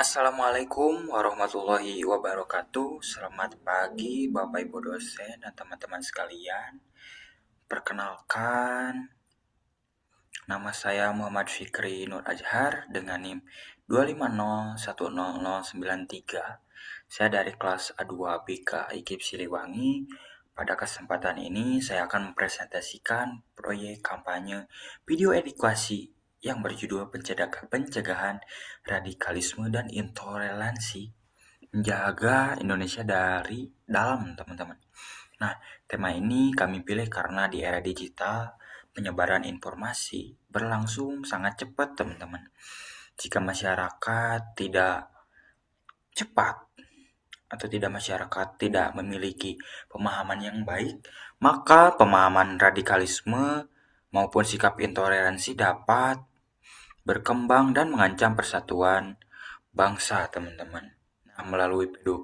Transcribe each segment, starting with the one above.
Assalamualaikum warahmatullahi wabarakatuh. Selamat pagi Bapak Ibu dosen dan teman-teman sekalian. Perkenalkan, nama saya Muhammad Fikri Nur Azhar dengan NIM 250100093. Saya dari kelas A2 BK IKIP Siliwangi. Pada kesempatan ini saya akan mempresentasikan proyek kampanye video edukasi yang berjudul pencegahan radikalisme dan intoleransi, menjaga Indonesia dari dalam, teman-teman. Nah, tema ini kami pilih karena di era digital penyebaran informasi berlangsung sangat cepat, teman-teman. Jika masyarakat tidak cepat atau masyarakat tidak memiliki pemahaman yang baik, maka pemahaman radikalisme maupun sikap intoleransi dapat berkembang dan mengancam persatuan bangsa, teman-teman. Nah, melalui video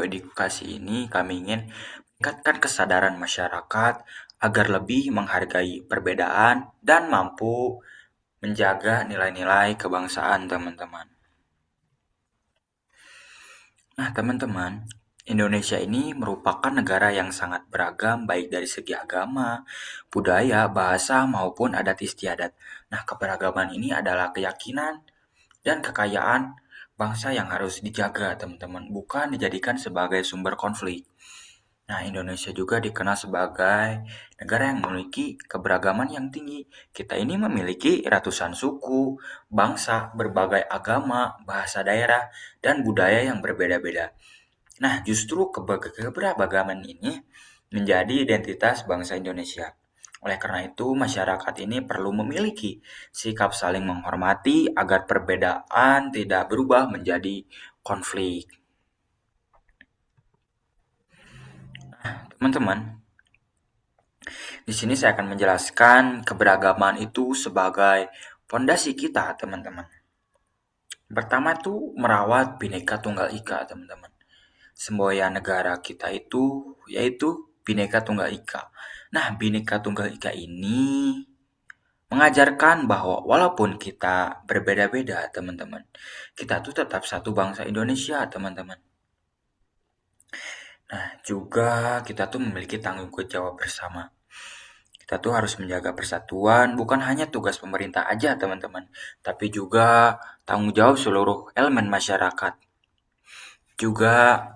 edukasi ini kami ingin meningkatkan kesadaran masyarakat agar lebih menghargai perbedaan dan mampu menjaga nilai-nilai kebangsaan, teman-teman. Nah, teman-teman, Indonesia ini merupakan negara yang sangat beragam baik dari segi agama, budaya, bahasa, maupun adat istiadat. Nah, keberagaman ini adalah keyakinan dan kekayaan bangsa yang harus dijaga, teman-teman, bukan dijadikan sebagai sumber konflik. Nah, Indonesia juga dikenal sebagai negara yang memiliki keberagaman yang tinggi. Kita ini memiliki ratusan suku, bangsa, berbagai agama, bahasa daerah, dan budaya yang berbeda-beda. Nah, justru keberagaman ini menjadi identitas bangsa Indonesia. Oleh karena itu, masyarakat ini perlu memiliki sikap saling menghormati agar perbedaan tidak berubah menjadi konflik. Teman-teman, di sini saya akan menjelaskan keberagaman itu sebagai fondasi kita, teman-teman. Pertama itu merawat Bhinneka Tunggal Ika, teman-teman. Semboyan negara kita itu yaitu Bhinneka Tunggal Ika. Nah, Bhinneka Tunggal Ika ini mengajarkan bahwa walaupun kita berbeda-beda, teman-teman, kita tuh tetap satu bangsa Indonesia, teman-teman. Nah, juga kita tuh memiliki tanggung jawab bersama. Kita tuh harus menjaga persatuan, bukan hanya tugas pemerintah aja, teman-teman, tapi juga tanggung jawab seluruh elemen masyarakat. Juga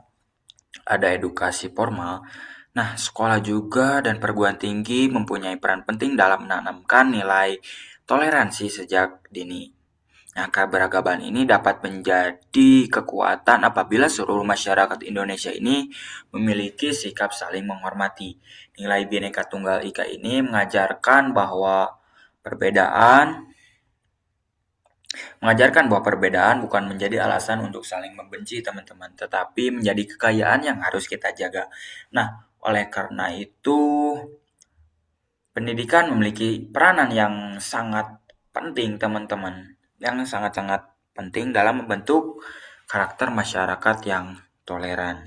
ada edukasi formal. Nah, sekolah juga dan perguruan tinggi mempunyai peran penting dalam menanamkan nilai toleransi sejak dini. Nah, keberagaman ini dapat menjadi kekuatan apabila seluruh masyarakat Indonesia ini memiliki sikap saling menghormati. Nilai Bhinneka Tunggal Ika ini mengajarkan bahwa perbedaan bukan menjadi alasan untuk saling membenci, teman-teman, tetapi menjadi kekayaan yang harus kita jaga. Nah, oleh karena itu, pendidikan memiliki peranan yang sangat penting, teman-teman, yang sangat-sangat penting dalam membentuk karakter masyarakat yang toleran.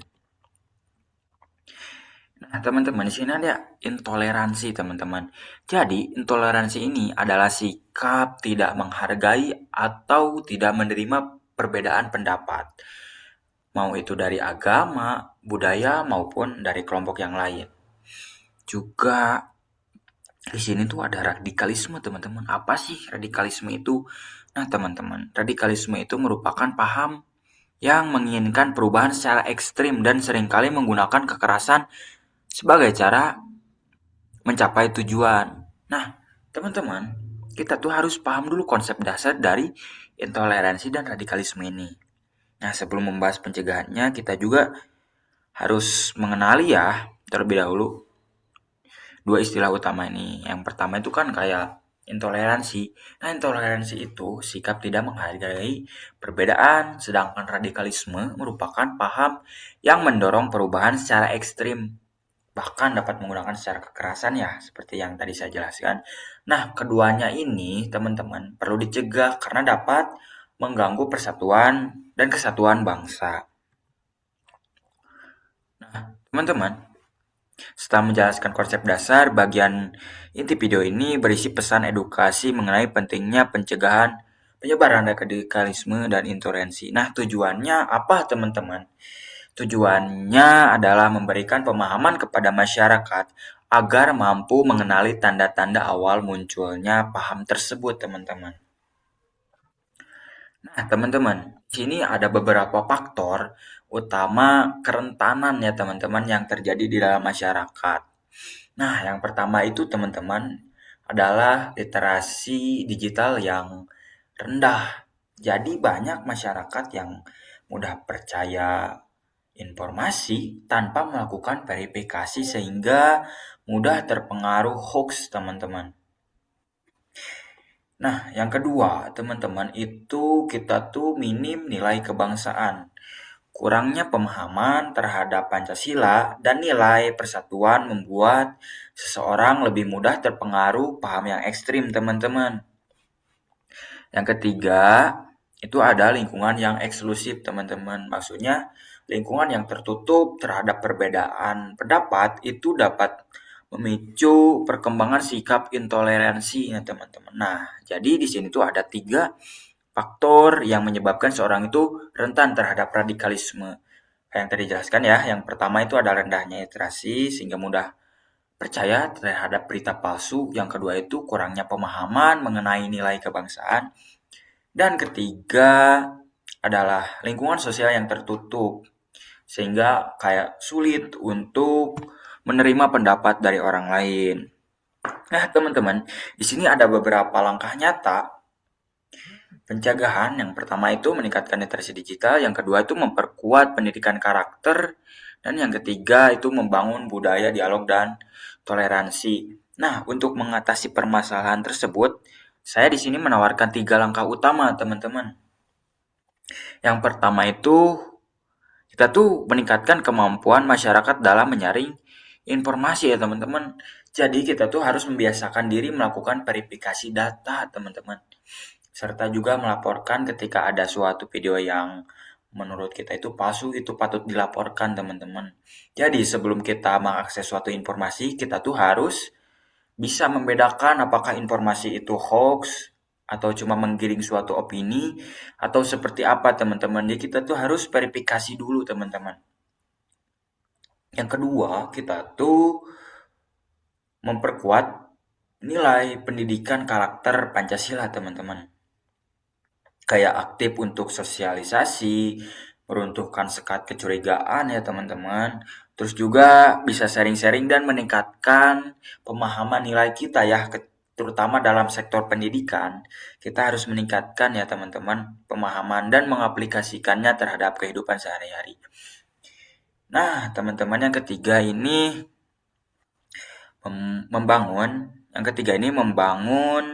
Nah, teman-teman, di sini ada intoleransi, teman-teman. Jadi, intoleransi ini adalah sikap tidak menghargai atau tidak menerima perbedaan pendapat, mau itu dari agama, budaya, maupun dari kelompok yang lain. Juga di sini tuh ada radikalisme, teman-teman. Apa sih radikalisme itu? Nah, teman-teman, radikalisme itu merupakan paham yang menginginkan perubahan secara ekstrim dan seringkali menggunakan kekerasan sebagai cara mencapai tujuan. Nah, teman-teman, kita tuh harus paham dulu konsep dasar dari intoleransi dan radikalisme ini. Nah, sebelum membahas pencegahannya, kita juga harus mengenali ya terlebih dahulu dua istilah utama ini. Yang pertama itu kan kayak intoleransi. Nah, intoleransi itu sikap tidak menghargai perbedaan, sedangkan radikalisme merupakan paham yang mendorong perubahan secara ekstrim, bahkan dapat menggunakan secara kekerasan ya, seperti yang tadi saya jelaskan. Nah, keduanya ini, teman-teman, perlu dicegah karena dapat mengganggu persatuan dan kesatuan bangsa. Nah, teman-teman, setelah menjelaskan konsep dasar, bagian inti video ini berisi pesan edukasi mengenai pentingnya pencegahan penyebaran radikalisme dan intoleransi. Nah, tujuannya apa, teman-teman? Tujuannya adalah memberikan pemahaman kepada masyarakat agar mampu mengenali tanda-tanda awal munculnya paham tersebut, teman-teman. Nah, teman-teman, di sini ada beberapa faktor utama kerentanan ya, teman-teman, yang terjadi di dalam masyarakat. Nah, yang pertama itu, teman-teman, adalah literasi digital yang rendah. Jadi banyak masyarakat yang mudah percaya informasi tanpa melakukan verifikasi sehingga mudah terpengaruh hoax, teman-teman. Nah, yang kedua, teman-teman, itu kita tuh minim nilai kebangsaan. Kurangnya pemahaman terhadap Pancasila dan nilai persatuan membuat seseorang lebih mudah terpengaruh paham yang ekstrim, teman-teman. Yang ketiga, itu ada lingkungan yang eksklusif, teman-teman. Maksudnya, lingkungan yang tertutup terhadap perbedaan pendapat itu dapat memicu perkembangan sikap intoleransi, ya, teman-teman. Nah, jadi di sini tuh ada 3 faktor yang menyebabkan seorang itu rentan terhadap radikalisme. Kayak yang tadi dijelaskan ya, yang pertama itu ada rendahnya literasi sehingga mudah percaya terhadap berita palsu. Yang kedua itu kurangnya pemahaman mengenai nilai kebangsaan. Dan ketiga adalah lingkungan sosial yang tertutup, sehingga kayak sulit untuk menerima pendapat dari orang lain. Nah, teman-teman, di sini ada beberapa langkah nyata pencegahan. Yang pertama itu meningkatkan literasi digital, yang kedua itu memperkuat pendidikan karakter, dan yang ketiga itu membangun budaya dialog dan toleransi. Nah, untuk mengatasi permasalahan tersebut, saya di sini menawarkan 3 langkah utama, teman-teman. Yang pertama itu kita tuh meningkatkan kemampuan masyarakat dalam menyaring informasi ya, teman-teman. Jadi kita tuh harus membiasakan diri melakukan verifikasi data, teman-teman. Serta juga melaporkan ketika ada suatu video yang menurut kita itu palsu, itu patut dilaporkan, teman-teman. Jadi sebelum kita mengakses suatu informasi, kita tuh harus bisa membedakan apakah informasi itu hoax atau cuma menggiring suatu opini atau seperti apa, teman-teman. Jadi kita tuh harus verifikasi dulu, teman-teman. Yang kedua, kita tuh memperkuat nilai pendidikan karakter Pancasila, teman-teman. Kayak aktif untuk sosialisasi, meruntuhkan sekat kecurigaan ya, teman-teman. Terus juga bisa sharing-sharing dan meningkatkan pemahaman nilai kita ya, terutama dalam sektor pendidikan. Kita harus meningkatkan ya, teman-teman, pemahaman dan mengaplikasikannya terhadap kehidupan sehari-hari. Nah, teman-teman, yang ketiga ini membangun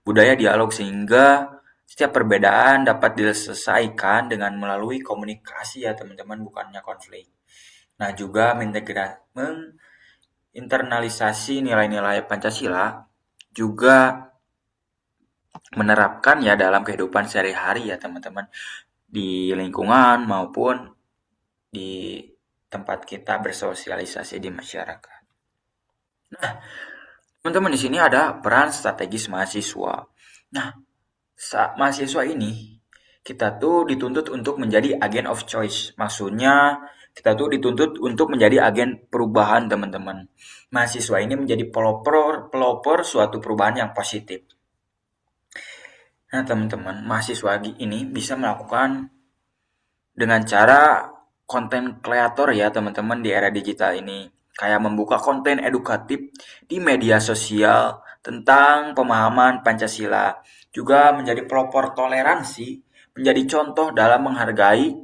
budaya dialog sehingga setiap perbedaan dapat diselesaikan dengan melalui komunikasi ya, teman-teman, bukannya konflik. Nah, juga menginternalisasi nilai-nilai Pancasila, juga menerapkan ya dalam kehidupan sehari-hari ya, teman-teman, di lingkungan maupun di tempat kita bersosialisasi di masyarakat. Nah, teman-teman, di sini ada peran strategis mahasiswa. Nah, mahasiswa ini kita tuh dituntut untuk menjadi agent of choice. Maksudnya kita tuh dituntut untuk menjadi agen perubahan, teman-teman. Mahasiswa ini menjadi pelopor suatu perubahan yang positif. Nah, teman-teman, mahasiswa ini bisa melakukan dengan cara konten kreator ya, teman-teman, di era digital ini. Kayak membuka konten edukatif di media sosial tentang pemahaman Pancasila. Juga menjadi pelopor toleransi, menjadi contoh dalam menghargai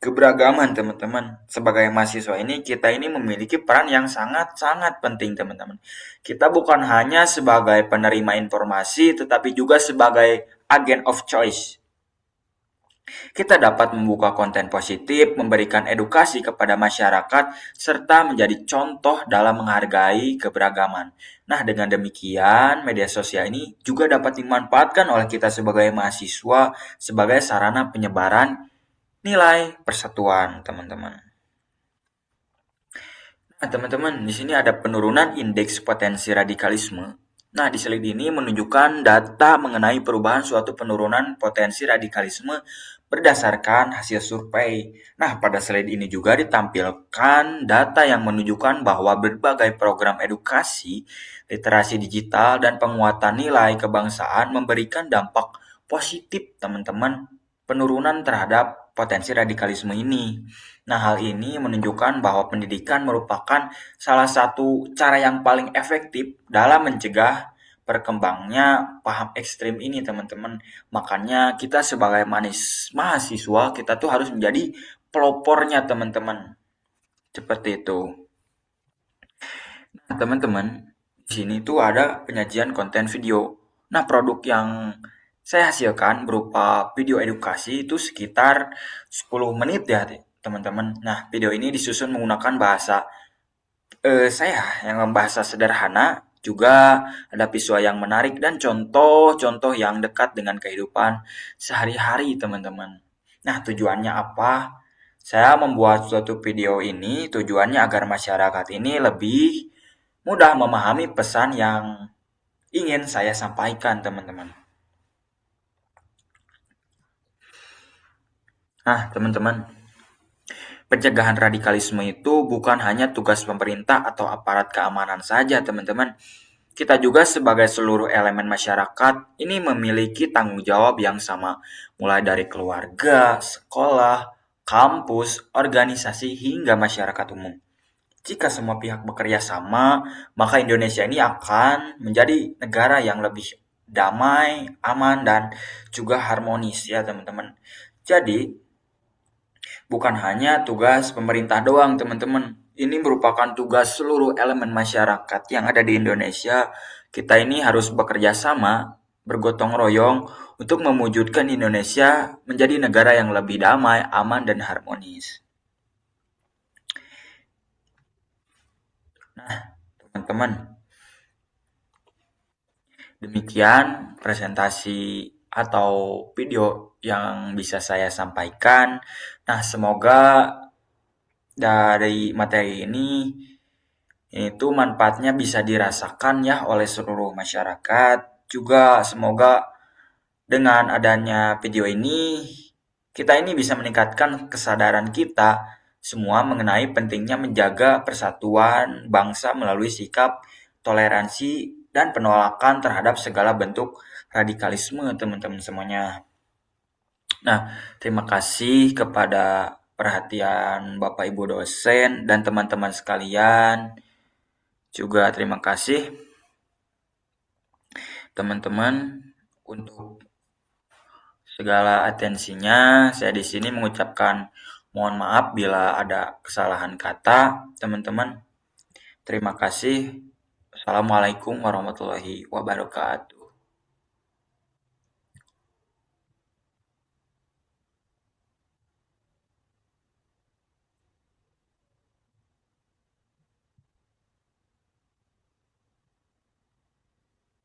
keberagaman, teman-teman. Sebagai mahasiswa ini, kita ini memiliki peran yang sangat-sangat penting, teman-teman. Kita bukan hanya sebagai penerima informasi, tetapi juga sebagai agent of choice. Kita dapat membuka konten positif, memberikan edukasi kepada masyarakat, serta menjadi contoh dalam menghargai keberagaman. Nah, dengan demikian, media sosial ini juga dapat dimanfaatkan oleh kita sebagai mahasiswa sebagai sarana penyebaran nilai persatuan, teman-teman. Nah, teman-teman, di sini ada penurunan indeks potensi radikalisme. Nah, di slide ini menunjukkan data mengenai perubahan suatu penurunan potensi radikalisme berdasarkan hasil survei. Nah, pada slide ini juga ditampilkan data yang menunjukkan bahwa berbagai program edukasi, literasi digital, dan penguatan nilai kebangsaan memberikan dampak positif, teman-teman, penurunan terhadap potensi radikalisme ini. Nah, hal ini menunjukkan bahwa pendidikan merupakan salah satu cara yang paling efektif dalam mencegah berkembangnya paham ekstrim ini, teman-teman. Makanya kita sebagai mahasiswa, kita tuh harus menjadi pelopornya, teman-teman. Seperti itu. Nah, teman-teman, di sini tuh ada penyajian konten video. Nah, produk yang saya hasilkan berupa video edukasi itu sekitar 10 menit ya, teman-teman. Nah, video ini disusun menggunakan bahasa saya yang bahasa sederhana, juga ada visual yang menarik dan contoh-contoh yang dekat dengan kehidupan sehari-hari, teman-teman. Nah, tujuannya apa? Saya membuat suatu video ini tujuannya agar masyarakat ini lebih mudah memahami pesan yang ingin saya sampaikan, teman-teman. Nah, teman-teman, pencegahan radikalisme itu bukan hanya tugas pemerintah atau aparat keamanan saja, teman-teman. Kita juga sebagai seluruh elemen masyarakat ini memiliki tanggung jawab yang sama, mulai dari keluarga, sekolah, kampus, organisasi, hingga masyarakat umum. Jika semua pihak bekerja sama, maka Indonesia ini akan menjadi negara yang lebih damai, aman, dan juga harmonis ya, teman-teman. Jadi, bukan hanya tugas pemerintah doang, teman-teman. Ini merupakan tugas seluruh elemen masyarakat yang ada di Indonesia. Kita ini harus bekerja sama, bergotong royong untuk mewujudkan Indonesia menjadi negara yang lebih damai, aman, dan harmonis. Nah, teman-teman, demikian presentasi atau video yang bisa saya sampaikan. Nah, semoga dari materi ini itu manfaatnya bisa dirasakan ya oleh seluruh masyarakat. Juga semoga dengan adanya video ini kita ini bisa meningkatkan kesadaran kita semua mengenai pentingnya menjaga persatuan bangsa melalui sikap toleransi dan penolakan terhadap segala bentuk radikalisme, teman-teman semuanya. Nah, terima kasih kepada perhatian Bapak Ibu dosen dan teman-teman sekalian. Juga terima kasih teman-teman untuk segala atensinya. Saya di sini mengucapkan mohon maaf bila ada kesalahan kata, teman-teman. Terima kasih. Assalamualaikum warahmatullahi wabarakatuh.